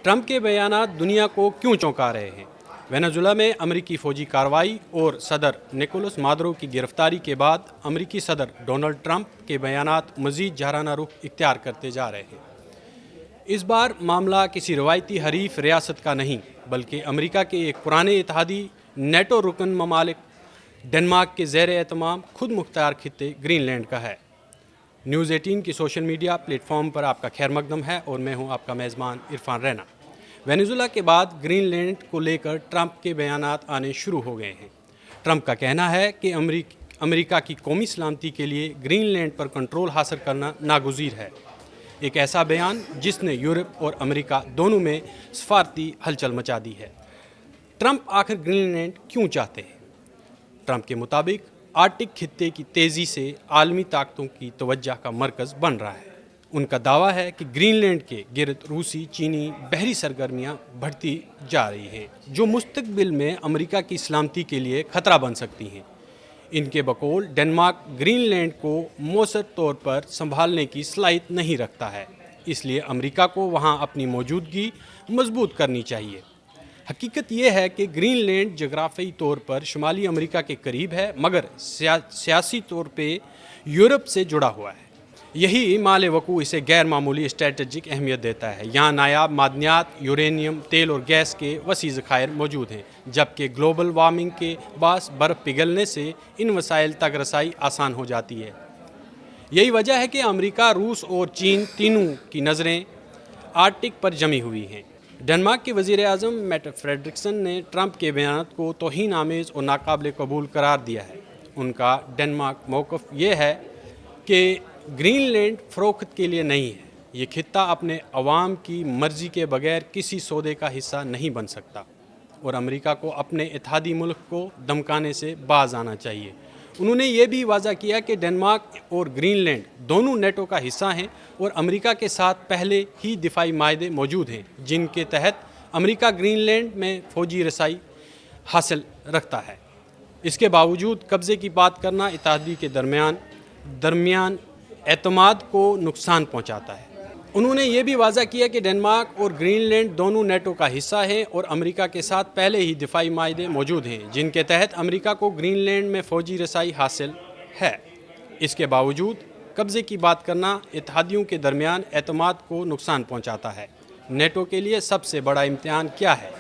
Trump के बयानात दुनिया को क्यों चौंका रहे हैं? वेनेजुएला में अमेरिकी फौजी कार्रवाई और सदर निकोलस मादुरो की गिरफ्तारी के बाद अमेरिकी सदर डोनाल्ड ट्रंप के बयानात मज़ीद जहराना रुख इख्तियार करते जा रहे हैं। इस बार मामला किसी रवायती हरीफ रियासत का नहीं, बल्कि अमेरिका के एक पुराने इत्तेहादी नेटो रुकन ममालिक डेनमार्क के ज़ेर एहतमाम खुद मुख्तार खित्ते ग्रीनलैंड का है। न्यूज़ 18 की सोशल मीडिया प्लेटफॉर्म पर आपका खैर मकदम है और मैं हूं आपका मेज़बान इरफान रैना। वेनेजुएला के बाद ग्रीनलैंड को लेकर ट्रंप के बयानात आने शुरू हो गए हैं। ट्रंप का कहना है कि अमेरिका की कौमी सलामती के लिए ग्रीनलैंड पर कंट्रोल हासिल करना नागुज़ीर है। एक ऐसा बयान जिसने यूरोप और अमेरिका दोनों में सफारती हलचल मचा दी है। ट्रंप आखिर ग्रीनलैंड क्यों चाहते हैं? ट्रंप के मुताबिक आर्कटिक खित्ते की तेज़ी से आलमी ताकतों की तवज्जो का मरकज़ बन रहा है। उनका दावा है कि ग्रीनलैंड के गिर्द रूसी चीनी बहरी सरगर्मियां बढ़ती जा रही हैं, जो मुस्तकबिल में अमेरिका की सलामती के लिए खतरा बन सकती हैं। इनके बकौल डेनमार्क ग्रीनलैंड को मौसर तौर पर संभालने की सलाहियत नहीं रखता है, इसलिए अमेरिका को वहां अपनी मौजूदगी मजबूत करनी चाहिए। हकीकत यह है कि ग्रीनलैंड जगराफी तौर पर शुमाली अमेरिका के करीब है, मगर सियासी तौर पे यूरोप से जुड़ा हुआ है। यही माले वकू इसे गैर मामूली स्ट्रेटजिक अहमियत देता है। यहाँ नायाब मादनियात, यूरेनियम, तेल और गैस के वसी ज़खायर मौजूद हैं, जबकि ग्लोबल वार्मिंग के बास बर्फ़ पिघलने से इन वसाइल तक रसाई आसान हो जाती है। यही वजह है कि अमेरिका, रूस और चीन तीनों की नज़रें आर्कटिक पर जमी हुई हैं। डेनमार्क के वज़ीर आज़म मेटे फ्रेडरिक्सन ने ट्रंप के बयान को तौहीन आमेज़ और नाकाबिल कबूल करार दिया है। उनका डेनमार्क मौक़िफ़ ये है कि ग्रीनलैंड फ़रोख्त के लिए नहीं है। ये खित्ता अपने अवाम की मर्ज़ी के बगैर किसी सौदे का हिस्सा नहीं बन सकता और अमेरिका को अपने इत्तेहादी मुल्क को धमकाने से बाज आना चाहिए। उन्होंने ये भी वाज़ा किया कि डेनमार्क और ग्रीनलैंड दोनों नेटो का हिस्सा हैं और अमेरिका के साथ पहले ही दिफाई मायदे मौजूद हैं, जिनके तहत अमेरिका ग्रीनलैंड में फ़ौजी रसाई हासिल रखता है। इसके बावजूद कब्ज़े की बात करना इत्तेहादी के दरमियान एतमाद को नुकसान पहुंचाता है। उन्होंने ये भी वाज़ा किया कि डेनमार्क और ग्रीनलैंड दोनों नेटो का हिस्सा हैं और अमेरिका के साथ पहले ही दिफाई मायदे मौजूद हैं, जिनके तहत अमेरिका को ग्रीनलैंड में फ़ौजी रसाई हासिल है। इसके बावजूद कब्ज़े की बात करना इत्तेहादियों के दरमियान एतमाद को नुकसान पहुंचाता है। नेटो के लिए सबसे बड़ा इम्तिहान क्या है?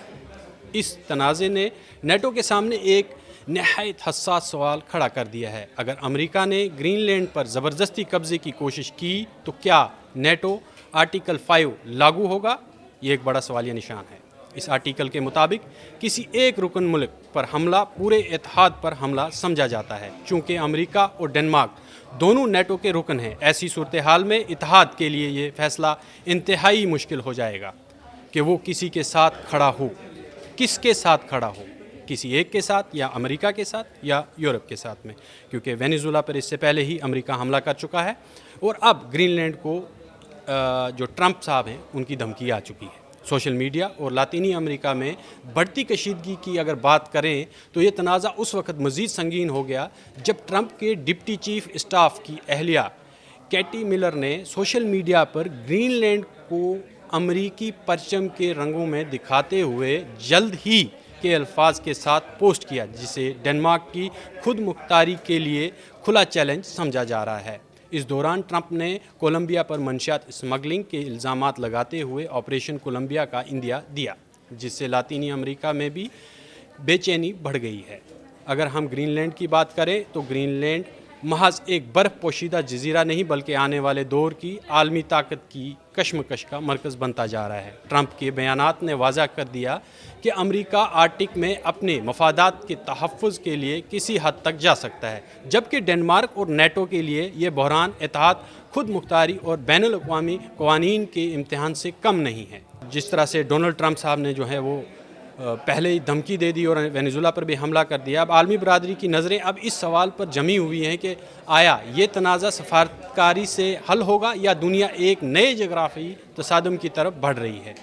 इस तनाज़े ने नेटो के सामने एक नहायत हसास सवाल खड़ा कर दिया है। अगर अमेरिका ने ग्रीनलैंड पर ज़बरदस्ती कब्ज़े की कोशिश की तो क्या नेटो आर्टिकल 5 लागू होगा? ये एक बड़ा सवालिया निशान है। इस आर्टिकल के मुताबिक किसी एक रुकन मुल्क पर हमला पूरे इत्तेहाद पर हमला समझा जाता है। चूँकि अमेरिका और डेनमार्क दोनों नेटो के रुकन हैं, ऐसी सूरत हाल में इत्तेहाद के लिए ये फैसला इंतहाई मुश्किल हो जाएगा कि वो किसी के साथ खड़ा हो। किसके साथ खड़ा हो? किसी एक के साथ, या अमेरिका के साथ, या यूरोप के साथ में, क्योंकि वेनेजुएला पर इससे पहले ही अमेरिका हमला कर चुका है और अब ग्रीनलैंड को जो ट्रंप साहब हैं उनकी धमकी आ चुकी है। सोशल मीडिया और लातीनी अमेरिका में बढ़ती कशीदगी की अगर बात करें तो ये तनाज़ा उस वक्त मज़ीद संगीन हो गया जब ट्रंप के डिप्टी चीफ स्टाफ की अहलिया कैटी मिलर ने सोशल मीडिया पर ग्रीनलैंड को अमेरिकी परचम के रंगों में दिखाते हुए जल्द ही के अल्फाज के साथ पोस्ट किया, जिसे डेनमार्क की खुद मुख्तारी के लिए खुला चैलेंज समझा जा रहा है। इस दौरान ट्रंप ने कोलंबिया पर मंशियात स्मगलिंग के इल्ज़ामात लगाते हुए ऑपरेशन कोलंबिया का इंदिया दिया, जिससे लातीनी अमेरिका में भी बेचैनी बढ़ गई है। अगर हम ग्रीनलैंड की बात करें तो ग्रीनलैंड महज एक बर्फ़ पोशीदा जजीरा नहीं, बल्कि आने वाले दौर की आलमी ताकत की कशमकश का मरकज़ बनता जा रहा है। ट्रंप के बयानात ने वाज़ा कर दिया कि अमेरिका आर्कटिक में अपने मफादात के तहफ़्फ़ुज़ के लिए किसी हद तक जा सकता है, जबकि डेनमार्क और नेटो के लिए ये बहरान इत्तेहाद, खुद मुख्तारी और बैनुल अक़वामी क़वानीन के इम्तिहान से कम नहीं है। जिस तरह से डोनाल्ड ट्रंप साहब ने जो है वो पहले ही धमकी दे दी और वेनेजुएला पर भी हमला कर दिया। अब आलमी बरादरी की नज़रें अब इस सवाल पर जमी हुई हैं कि आया ये तनाज़ा सफारतकारी से हल होगा या दुनिया एक नए जगराफी तसादम की तरफ बढ़ रही है।